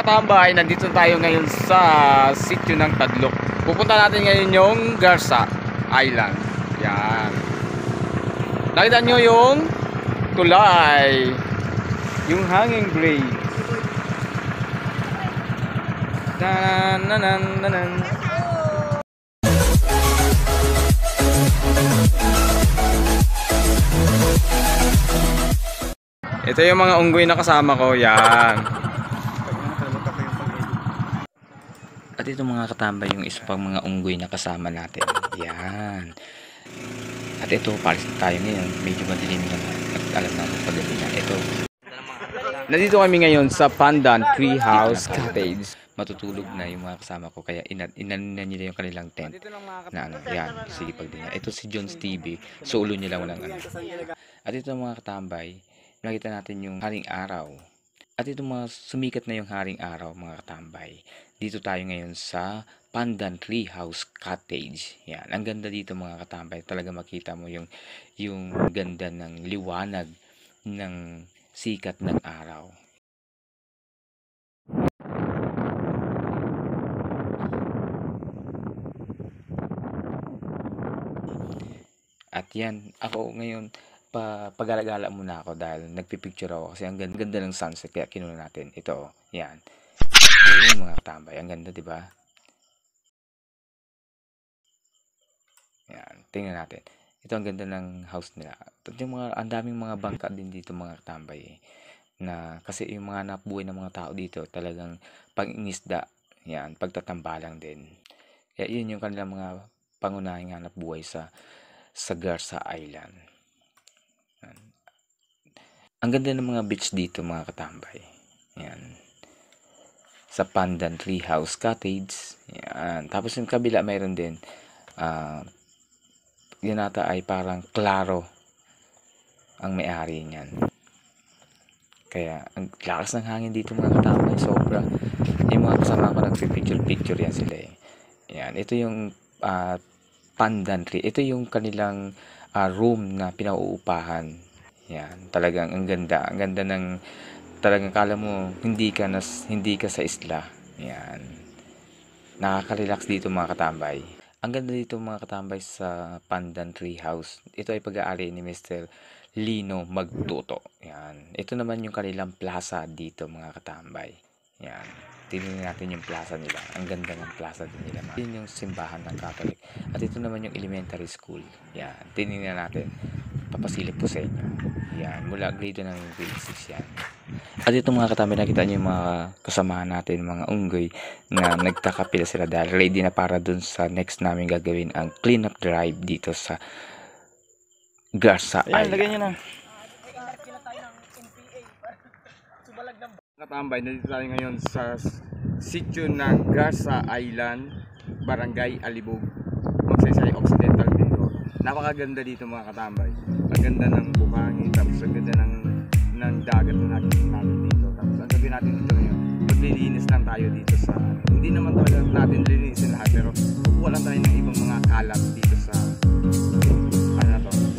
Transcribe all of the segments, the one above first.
Katambay, nandito tayo ngayon sa sitio ng Tadlok. Pupunta natin ngayon yung Garza Island. Yan. Nakita nyo yung tulay, yung hanging bridge. Nan. Ito yung mga unggoy na kasama ko. Yan. At ito mga katambay, yung isa pang mga unggoy na kasama natin. Yan. At ito, palis tayo ngayon. Medyo madilim na. At alam natin pagdating na. Ito. Nandito kami ngayon sa Pandan Tree House Cottage. Matutulog na yung mga kasama ko. Kaya inanin nila yung kanilang tent. Na ano, yan. Sige pagdating na. Ito si John's TV. So ulo nila walang ano. At ito mga katambay, nakita natin yung haring araw. At ito mga sumikat na yung haring araw mga katambay. Dito tayo ngayon sa Pandan Tree House Cottage. Yan, ang ganda dito mga katambay. Talaga makita mo yung ganda ng liwanag ng sikat ng araw. At yan, ako ngayon pag-alagala muna ako dahil nagpipicture ako kasi ang ganda ng sunset kaya kinuha natin. Ito, yan. Yung mga katambay, ang ganda, di ba? Yan, tingnan natin. Ito ang ganda ng house nila. At yung ang daming mga bangka din dito mga katambay. Na kasi yung mga nabuhay ng mga tao dito talagang pang-ingisda. Yan, pagtatambalang din. Kaya yun yung kanilang mga pangunahing hanap buhay sa Garza Island. Yan. Ang ganda ng mga beach dito mga katambay. Yan. Sa Pandan Tree House Cottage. Yan. Tapos yung kabila mayroon din yun ata ay parang klaro ang may-ari niyan. Kaya ang lakas ng hangin dito mga katambay, sobra. Yung mga kasama ko nagpipicture yan sila eh. Yan. Ito yung Pandan Tree. Ito yung kanilang room na pinauupahan. Yan. Talagang ang ganda. Ang ganda ng talagang kala mo hindi ka sa isla. Yan. Nakaka-relax dito mga katambay. Ang ganda dito mga katambay sa Pandan Tree House. Ito ay pag-aari ni Mr. Lino Magtuto. Yan. Ito naman yung kanilang plaza dito mga katambay. Yan. Tingnan natin yung plaza nila. Ang ganda ng plaza din nila. Yan yung simbahan ng Catholic. At ito naman yung elementary school. Yan. Tingnan natin. Papasilip po sa inyo. Yan. Mula grade 1 ng grade 6 yan. At ito mga katambay, nakita nyo yung mga kasamahan natin, mga unggoy na nagtakapila sila dahil ready na para dun sa next namin gagawin ang cleanup drive dito sa Garza Island. Lagyan nyo na. Katambay, nandito tayo ngayon sa sitio ng Garza Island, Barangay Alibog, Magsaysay Occidental Mindoro. Napakaganda dito mga katambay. Ang ganda ng buhangin, tapos ang ganda ng dagat na natin dito. Tapos ang gagawin natin dito ngayon, maglilinis lang tayo dito sa, hindi naman talaga natin linisin lahat, pero kukuha lang tayo ng ibang mga kalat dito sa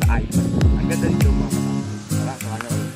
sa island. Ang ganda dito mga katambay. Maraming ulit.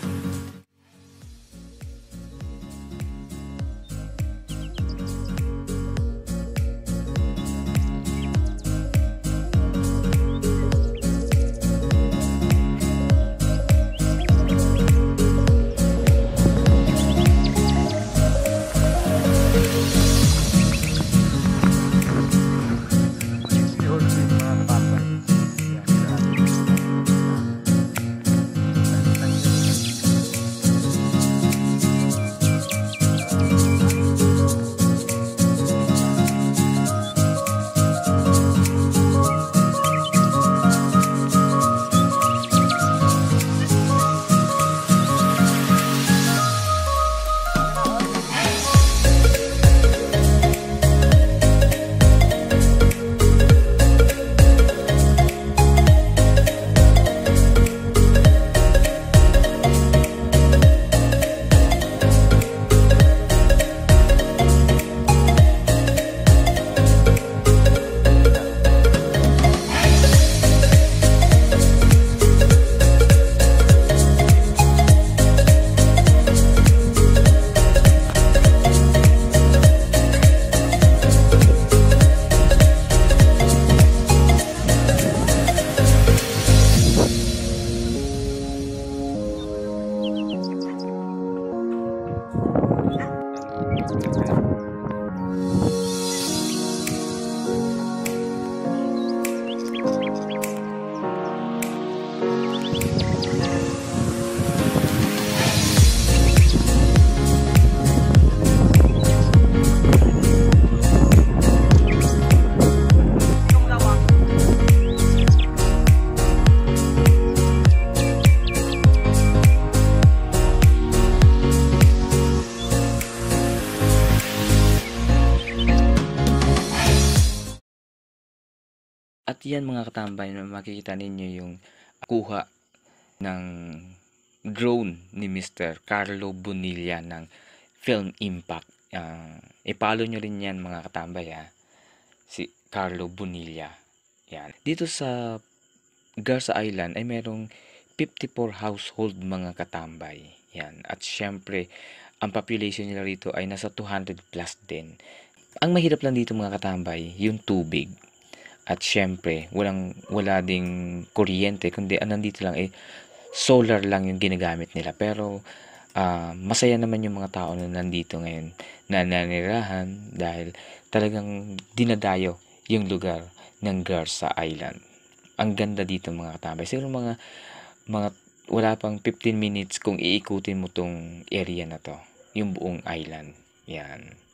At yan mga katambay, makikita ninyo yung kuha ng drone ni Mr. Carlo Bonilla ng Film Impact. I-follow nyo rin yan mga katambay si Carlo Bonilla. Yan. Dito sa Garza Island ay merong 54 household mga katambay. Yan. At syempre, ang population nila rito ay nasa 200 plus din. Ang mahirap lang dito mga katambay, yung tubig. At syempre, wala ding kuryente, kundi nandito lang solar lang yung ginagamit nila. Pero masaya naman yung mga tao na nandito ngayon na nanirahan dahil talagang dinadayo yung lugar ng Garza Island. Ang ganda dito mga katambay. Siguro mga wala pang 15 minutes kung iikutin mo tong area na to, yung buong island. Yan.